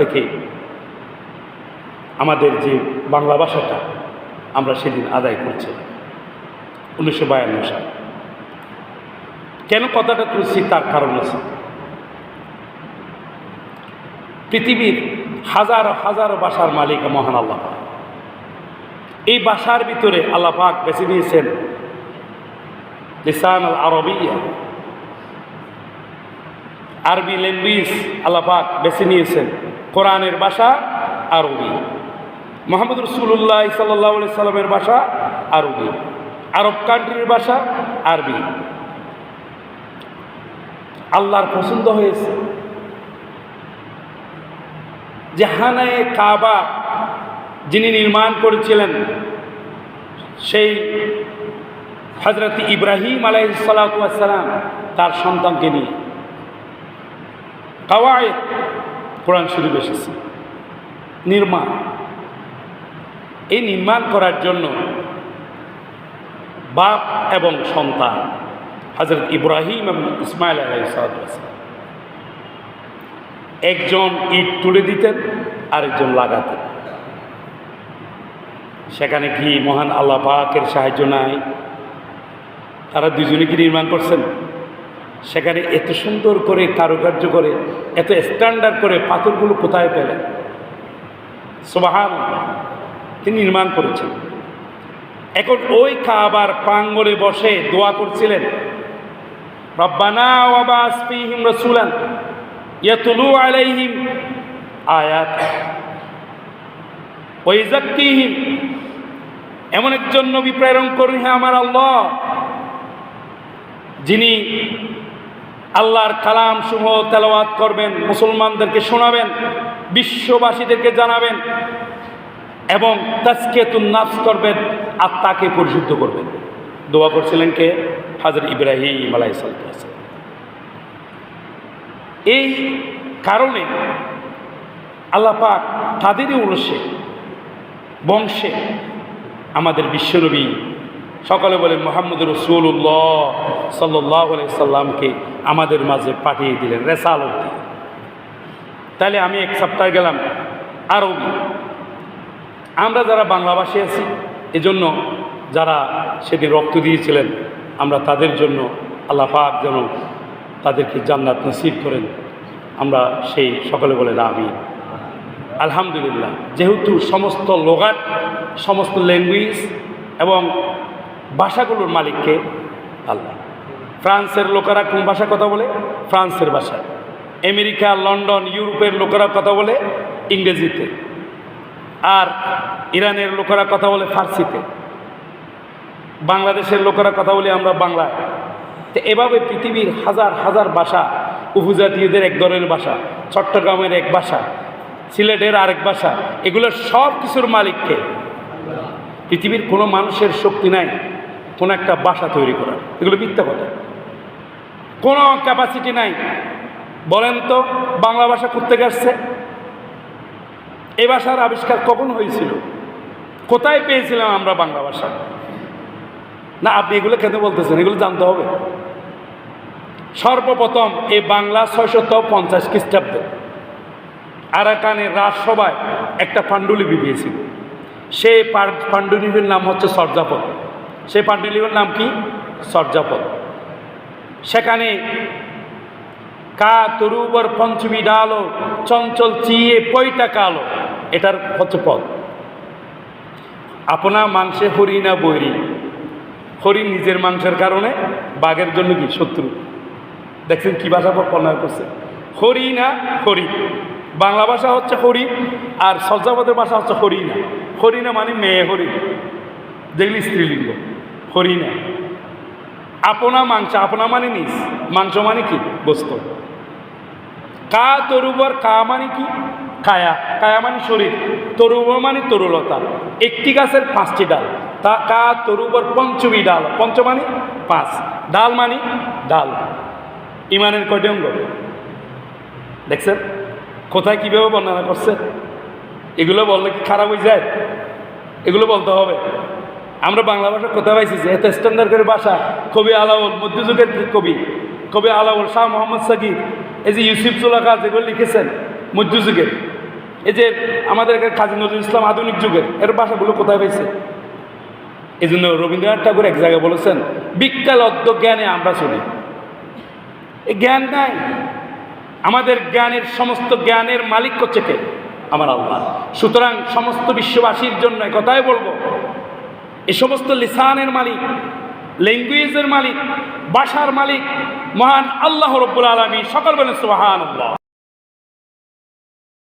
থেকে আমাদের যে বাংলা ভাষাটা আমরা সেদিন আদায় করছি 1952 সালে। কেন কথাটা তুলছি তার কারণ আছে। পৃথিবীর হাজার হাজার ভাষার মালিক মহান আল্লাহ পাক। এই ভাষার ভিতরে আল্লাহ পাক বেছে নিয়েছেন লিসান আল আরবিয়া, আরবি ল্যাঙ্গুয়েজ আল্লাহ পাক বেছে নিয়েছেন। কোরআনের ভাষা আরবি, মুহাম্মদ রাসূলুল্লাহ সাল্লাল্লাহু আলাইহি সাল্লামের ভাষা আরবি, আরব কান্ট্রির ভাষা আরবি। আল্লাহর পছন্দ হয়েছে যে খানায়ে কাবা যিনি নির্মাণ করেছিলেন সেই হযরত ইব্রাহিম আলাইহিস সালাতু ওয়াস সালাম তার সন্তানকে নিয়ে কাওয়ায়েদ কোরআন শরীফ এসেছে নির্মাণ। এই নির্মাণ করার জন্য বাপ এবং সন্তান হযরত ইব্রাহিম এবং ইসমাইল আলাইহিস সালাতু ওয়াস সালাম একজন ইট তুলে দিতেন আরেকজন লাগাতেন। সেখানে কি মহান আল্লাহ পাকের সাহায্য নাই? তারা দুজনে কি নির্মাণ করছেন? সেখানে এত সুন্দর করে কারুকার্য করে এত স্ট্যান্ডার্ড করে পাথরগুলো কোথায় পেলেন? সুবহানাল্লাহ, তিনি নির্মাণ করেছেন। এখন ওই কাবার প্রাঙ্গণে বসে দোয়া করছিলেন, রব্বানা ওয়া বা'স ফীহিম রাসূলান ইয়াতলু আলাইহিম আয়াতিক ওয়া ইউযাক্কিহিম। এমন একজন নবী প্রেরণ করুন হে আমার আল্লাহ, যিনি আল্লাহর কালাম সমূহ তেলাওয়াত করবেন, মুসলমানদেরকে শোনাবেন, বিশ্ববাসীদেরকে জানাবেন এবং তাজকিয়াতুন নাফস করবেন, আত্মাকে পরিশুদ্ধ করবেন। দোয়া করছিলেন কে? হযরত ইব্রাহিম আলাইহিস সালাম। এই কারণে আল্লাহ পাক তাদেরই উরসে বংশে আমাদের বিশ্বনবী সকলে বলেন মুহাম্মদ রাসূলুল্লাহ সাল্লাল্লাহু আলাইহি সাল্লামকে আমাদের মাঝে পাঠিয়ে দিলেন রেসালত দিয়ে। তাহলে আমি এক সপ্তাহ গেলাম আরবি। আমরা যারা বাংলাভাষী আছি এজন্য যারা সেদিন রক্ত দিয়েছিলেন আমরা তাদের জন্য আল্লাহ পাক যেন তাদেরকে জান্নাত নসিব করেন, আমরা সেই সকলে বলেন আমিন। আলহামদুলিল্লাহ, যেহেতু সমস্ত লোগাত সমস্ত ল্যাঙ্গুয়েজ এবং ভাষাগুলোর মালিককে আল্লাহ। ফ্রান্সের লোকেরা কোন ভাষা কথা বলে? ফ্রান্সের ভাষা। আমেরিকা, লন্ডন, ইউরোপের লোকেরা কথা বলে ইংরেজিতে, আর ইরানের লোকেরা কথা বলে ফার্সিতে, বাংলাদেশের লোকেরা কথা বলি আমরা বাংলায়। তো এভাবে পৃথিবীর হাজার হাজার ভাষা, উপজাতীয়দের এক ধরনের ভাষা, চট্টগ্রামের এক ভাষা, সিলেটের আরেক ভাষা, এগুলোর সব কিছুর মালিককে। পৃথিবীর কোনো মানুষের শক্তি নাই কোনো একটা ভাষা তৈরি করার, এগুলো মিথ্যা কথা। কোনো ক্যাপাসিটি নাই। বলেন তো বাংলা ভাষা কোত্থেকে আসছে? এই ভাষার আবিষ্কার কখন হয়েছিল? কোথায় পেয়েছিলাম আমরা বাংলা ভাষা? না, আপনি এগুলো কেন বলতেছেন? এগুলো জানতে হবে। সর্বপ্রথম এই বাংলা 650 খ্রিস্টাব্দে আরাকানের রাজসভায় একটা পাণ্ডুলিপি পেয়েছিল। সেই পাণ্ডুলিপির নাম হচ্ছে সরজাপদ। সেই পাণ্ডুলিপির নাম কি? সরজাপদ। সেখানে কা তরুবর পঞ্চমী ডালো চঞ্চল চিয়ে পয়টা কালো, এটার হচ্ছে পদ। আপনা মাংসে হরিণা বৈরী। হরিণ নিজের মাংসের কারণে বাঘের জন্য কি শত্রু। দেখছেন কি ভাষা প্রণয়ন করছে? হরিণা হরিণ। বাংলা ভাষা হচ্ছে হরিণ, আর সরজাপদের ভাষা হচ্ছে হরিণা। হরিণা মানে মেয়ে হরিণ, যেগুলি স্ত্রীলিঙ্গ। হরিণা। আপনা মাংস, আপনা মানে নিজ, মাংস মানে কি? বস্তু। কা তরুবর, কা মানে কি? কায়া। কায়া মানে শরীর। তরুবর মানে তরুলতা। একটি গাছের 5টি ডাল। তা কা তরুবর পঞ্চমী ডাল। পঞ্চ মানে 5, ডাল মানে ডাল। ইমানের কয়টি অঙ্গ দেখছেন? কোথায় কীভাবে বর্ণনা করছে? এগুলো বললে কি খারাপ হয়ে যায়? এগুলো বলতে হবে। আমরা বাংলা ভাষা কোথায় পাইছি যে এত স্ট্যান্ডার্ড করে ভাষা? কবি আলাউল, মধ্যযুগের কবি আলাউল, শাহ মোহাম্মদ সাকিব, এই যে ইউসুফ জুলাখা যেগুলো লিখেছেন মধ্যযুগের, এই যে আমাদের কাজী নজরুল ইসলাম আধুনিক যুগের এর ভাষাগুলো কোথায় পাইছে? এই জন্য রবীন্দ্রনাথ ঠাকুর এক জায়গায় বলেছেন, বিজ্ঞান অদ্য জ্ঞানে আমরা চলি। এই জ্ঞান নাই, আমাদের জ্ঞানের সমস্ত জ্ঞানের মালিক হচ্ছে কে? আমার আল্লাহ। সুতরাং সমস্ত বিশ্ববাসীর জন্য কথাই বলবো, এই সমস্ত লিসানের মালিক, ল্যাঙ্গুয়েজের মালিক, ভাষার মালিক মহান আল্লাহ রাব্বুল আলামিন। সকল বলেন সুবহানাল্লাহ।